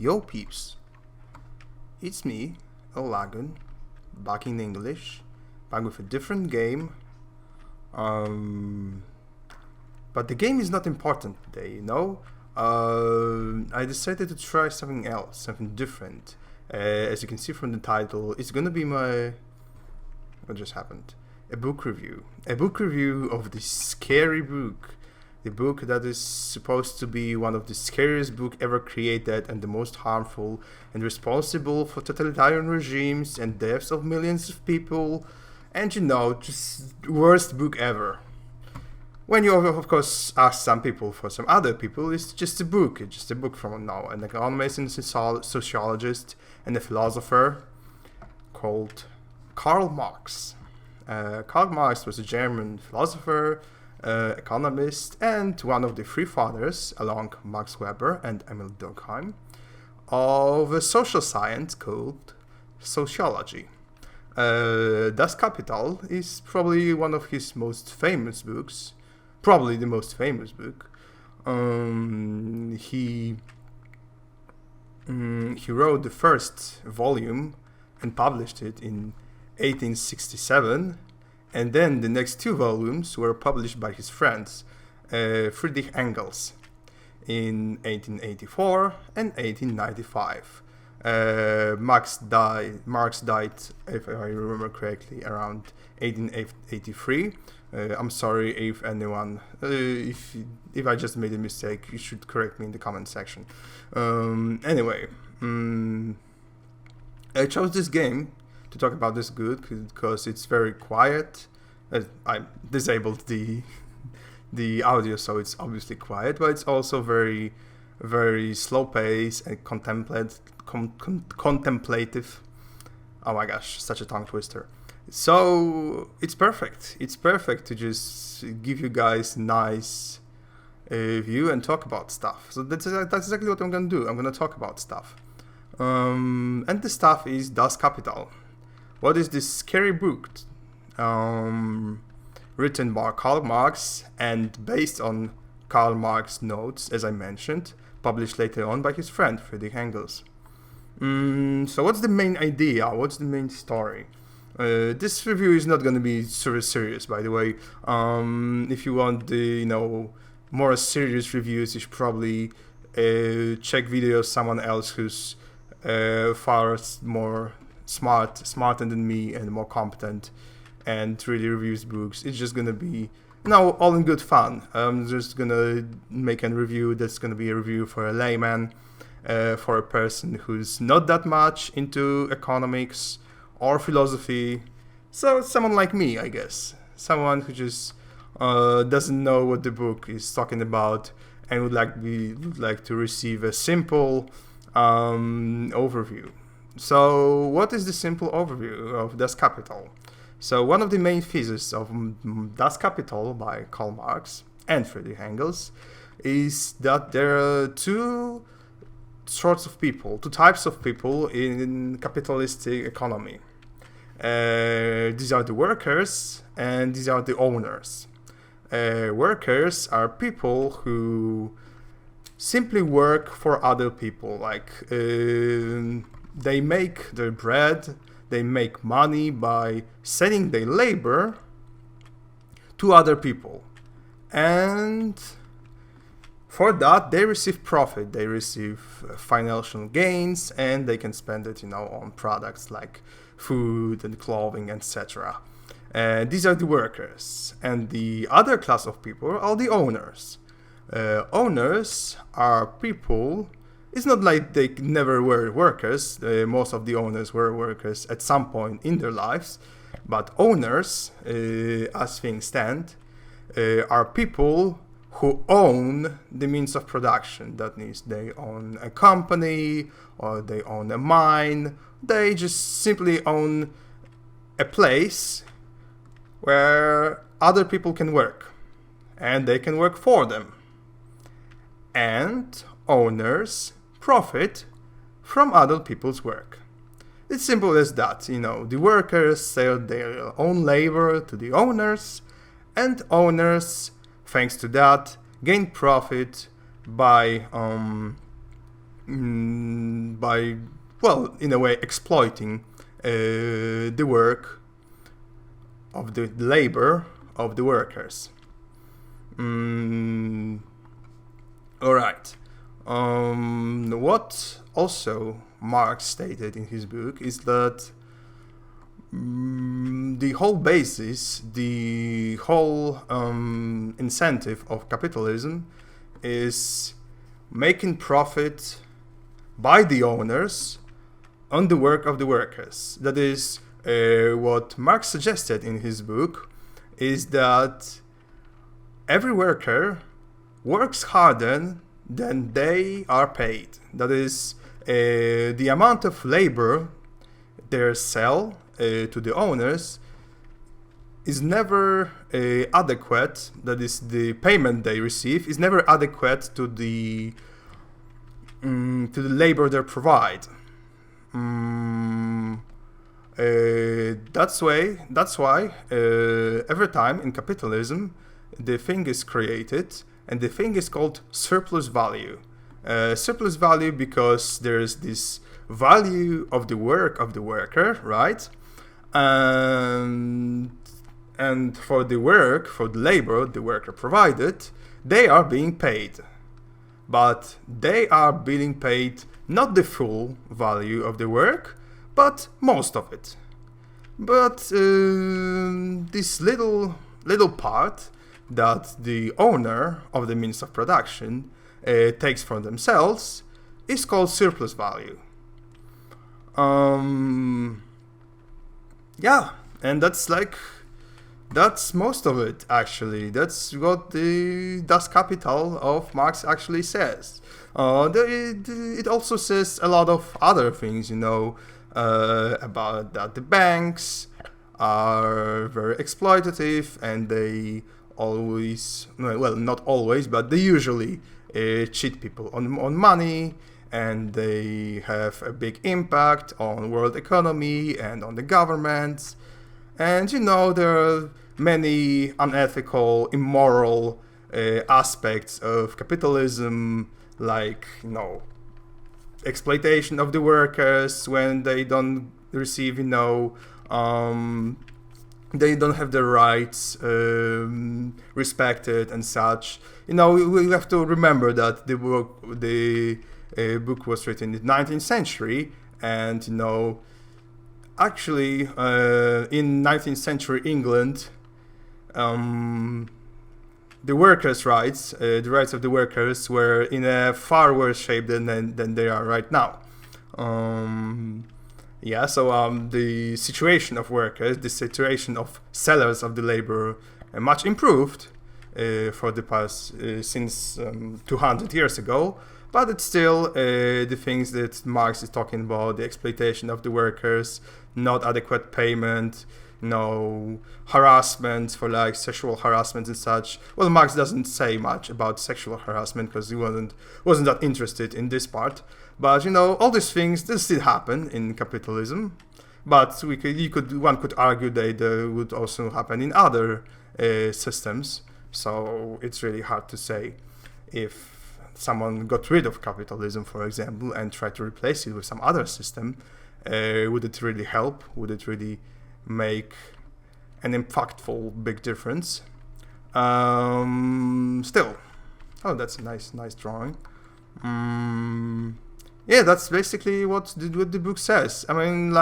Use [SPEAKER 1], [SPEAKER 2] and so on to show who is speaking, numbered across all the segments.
[SPEAKER 1] Yo peeps, it's me, Lagun, back in English, back with a different game. But the game is not important today, you know? I decided to try something else, something different. As you can see from the title, it's gonna be what just happened? A book review. A book review of this scary book. The book that is supposed to be one of the scariest books ever created and the most harmful and responsible for totalitarian regimes and deaths of millions of people. And just worst book ever. When you of course ask some people, for some other people, it's just a book. It's just a book from now an economist and sociologist and a philosopher called Karl Marx. Karl Marx was a German philosopher, economist, and one of the three fathers, along Max Weber and Emil Durkheim, of a social science called sociology. Das Kapital is probably one of his most famous books, probably the most famous book. He wrote the first volume and published it in 1867, and then the next two volumes were published by his friends, Friedrich Engels, in 1884 and 1895. Marx died, if I remember correctly, around 1883. I'm sorry if anyone, if I just made a mistake, you should correct me in the comment section. Anyway, I chose this game to talk about this good because it's very quiet. I disabled the audio, so it's obviously quiet, but it's also very, very slow pace and contemplative. Oh my gosh, such a tongue twister. So it's perfect. It's perfect to just give you guys nice view and talk about stuff. So that's exactly what I'm gonna do. I'm gonna talk about stuff. And the stuff is Das Kapital. What is this scary book? Written by Karl Marx and based on Karl Marx's notes, as I mentioned, published later on by his friend Friedrich Engels. So what's the main idea? What's the main story? This review is not going to be super serious, by the way. If you want the more serious reviews, you should probably check videos of someone else who's far more smarter than me and more competent and really reviews books. It's just gonna be all in good fun. I'm just gonna make a review that's gonna be a review for a layman, for a person who's not that much into economics or philosophy. So someone like me, I guess. Someone who just doesn't know what the book is talking about and would like to receive a simple overview. So what is the simple overview of Das Kapital? So one of the main theses of Das Kapital by Karl Marx and Friedrich Engels is that there are two types of people in capitalistic economy. These are the workers and these are the owners. Workers are people who simply work for other people, they make their bread, they make money by selling their labor to other people. And for that, they receive profit, they receive financial gains, and they can spend it, on products like food and clothing, etc. These are the workers. And the other class of people are the owners. Owners are people. It's not like they never were workers. Most of the owners were workers at some point in their lives. But owners, as things stand, are people who own the means of production. That means they own a company or they own a mine. They just simply own a place where other people can work. And they can work for them. And owners profit from other people's work. It's simple as that. The workers sell their own labor to the owners, and owners, thanks to that, gain profit by by, well, in a way, exploiting the work of the labor of the workers. Alright. What also Marx stated in his book is that the whole basis, the whole incentive of capitalism is making profit by the owners on the work of the workers. That is, what Marx suggested in his book is that every worker works harder than they are paid. That is, the amount of labor they sell to the owners is never adequate. That is, the payment they receive is never adequate to the labor they provide. That's why every time in capitalism the thing is created, and the thing is called surplus value. Surplus value because there's this value of the work of the worker, right? And for the work, for the labor the worker provided, they are being paid. But they are being paid not the full value of the work, but most of it. But this little part that the owner of the means of production takes for themselves is called surplus value. Yeah, and that's most of it, actually. That's what the Das Kapital of Marx actually says. It also says a lot of other things, about that the banks are very exploitative, and they always, well, not always, but they usually cheat people on money, and they have a big impact on world economy and on the government. And there are many unethical, immoral aspects of capitalism, like exploitation of the workers when they don't receive, they don't have their rights respected and such. We have to remember that the book was written in the 19th century, and actually in 19th century England, the workers' rights, the rights of the workers, were in a far worse shape than they are right now. The situation of workers, the situation of sellers of the labor, much improved for the past since 200 years ago. But it's still the things that Marx is talking about: the exploitation of the workers, not adequate payment, harassment for sexual harassment and such. Well, Marx doesn't say much about sexual harassment because he wasn't that interested in this part. But all these things still happen in capitalism. But one could argue that they would also happen in other systems. So it's really hard to say if someone got rid of capitalism, for example, and tried to replace it with some other system. Would it really help? Would it really make an impactful big difference? Still, that's a nice drawing. That's basically what the book says. I mean,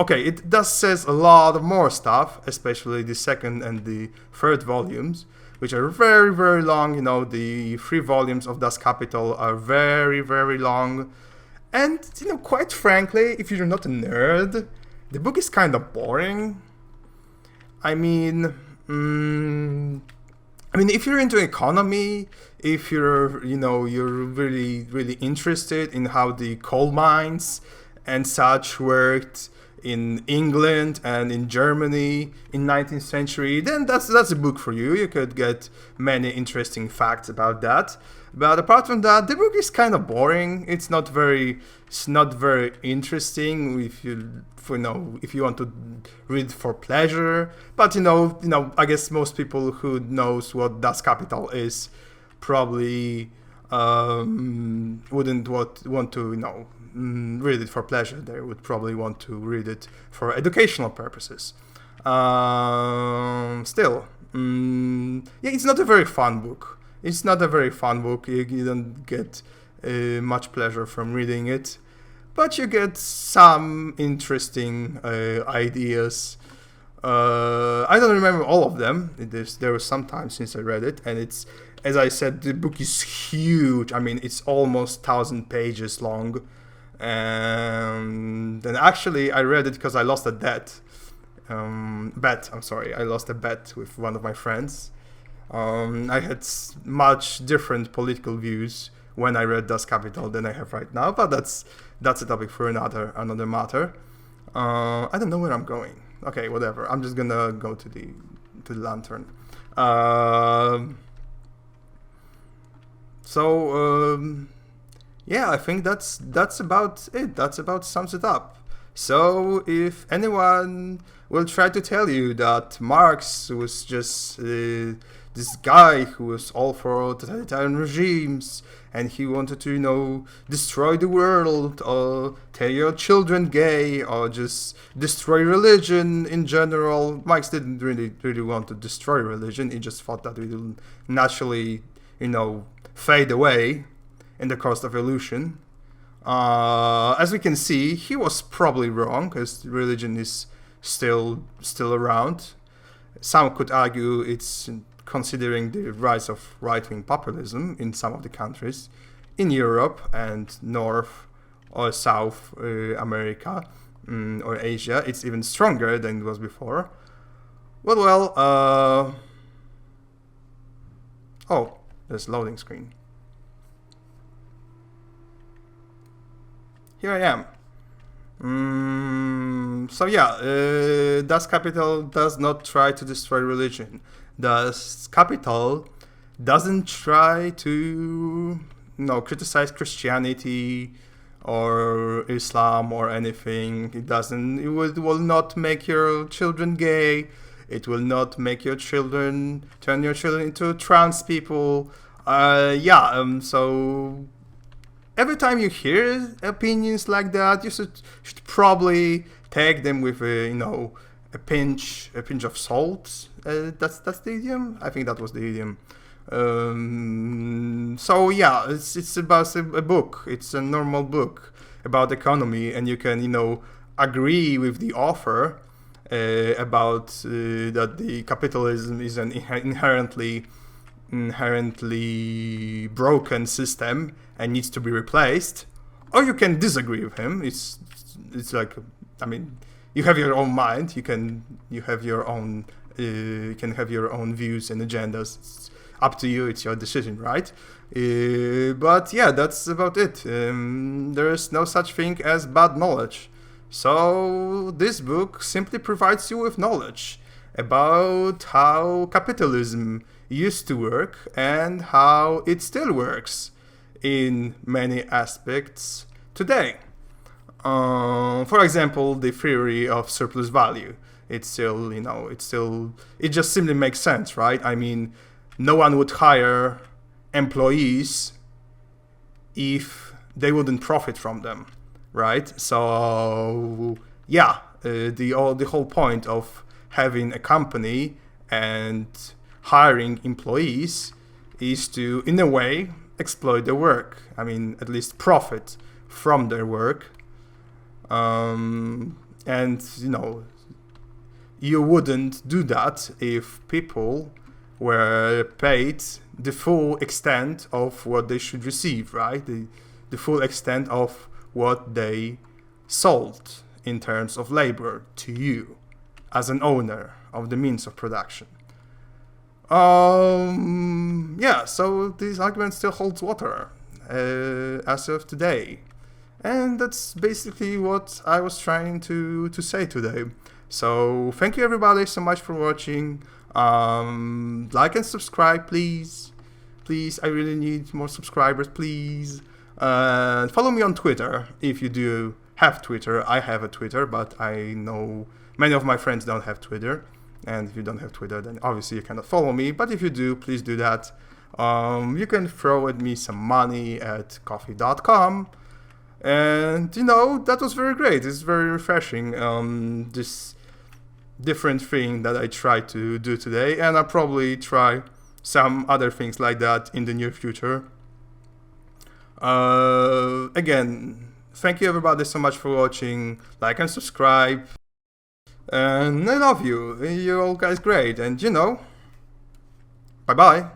[SPEAKER 1] it does says a lot of more stuff, especially the second and the third volumes, which are very, very long. The 3 volumes of Das Kapital are very, very long. And, quite frankly, if you're not a nerd, the book is kind of boring. I mean, if you're into economy, if you're, you're really, really interested in how the coal mines and such worked in England and in Germany in 19th century, then that's a book for you. You could get many interesting facts about that. But apart from that, the book is kind of boring. It's not very interesting if you want to read for pleasure. But I guess most people who knows what Das Kapital is probably wouldn't want to read it for pleasure. They would probably want to read it for educational purposes. Still, yeah, it's not a very fun book. It's not a very fun book. You don't get much pleasure from reading it, but you get some interesting ideas. I don't remember all of them. There was some time since I read it, and it's, as I said, the book is huge. I mean, it's almost 1,000 pages long, and actually I read it because I lost a bet. I lost a bet with one of my friends. I had much different political views when I read Das Kapital than I have right now, but that's a topic for another matter. I don't know where I'm going. Okay, whatever. I'm just gonna go to the lantern. Yeah, I think that's about it. That's about sums it up. So if anyone will try to tell you that Marx was just this guy who was all for totalitarian regimes and he wanted to, destroy the world or tell your children gay or just destroy religion in general. Marx didn't really want to destroy religion. He just thought that it will naturally, fade away in the course of evolution. As we can see, he was probably wrong, because religion is still around. Some could argue it's considering the rise of right-wing populism in some of the countries in Europe and North or South America or Asia. It's even stronger than it was before. Well, oh, there's loading screen. Here I am. So yeah, Das Kapital does not try to destroy religion. Das Kapital doesn't try to, criticize Christianity or Islam or anything. It doesn't. It will not make your children gay. It will not make your children turn your children into trans people. So every time you hear opinions like that, you should probably take them with a pinch of salt. That's the idiom. I think that was the idiom. So yeah, it's about a book. It's a normal book about economy, and you can agree with the author about that the capitalism is an inherently broken system and needs to be replaced, or you can disagree with him. It's like, you have your own mind. You can have your own views and agendas. It's up to you. It's your decision, right? But yeah, that's about it. There is no such thing as bad knowledge. So this book simply provides you with knowledge about how capitalism used to work and how it still works in many aspects today. For example, the theory of surplus value. It just simply makes sense, right? No one would hire employees if they wouldn't profit from them, right? So yeah, the whole point of having a company and hiring employees is to, in a way, exploit their work. At least profit from their work. And you wouldn't do that if people were paid the full extent of what they should receive, right? The full extent of what they sold in terms of labor to you as an owner of the means of production. Yeah, so this argument still holds water as of today. And that's basically what I was trying to say today. So thank you everybody so much for watching. Like and subscribe, please. Please, I really need more subscribers, please. Follow me on Twitter if you do have Twitter. I have a Twitter, but I know many of my friends don't have Twitter. And if you don't have Twitter, then obviously you cannot follow me. But if you do, please do that. You can throw at me some money at coffee.com. And you know, that was very great. It's very refreshing. This different thing that I try to do today, and I'll probably try some other things like that in the near future. Again, thank you everybody so much for watching. Like and subscribe. And I love you. You're all guys great. And you know, bye bye.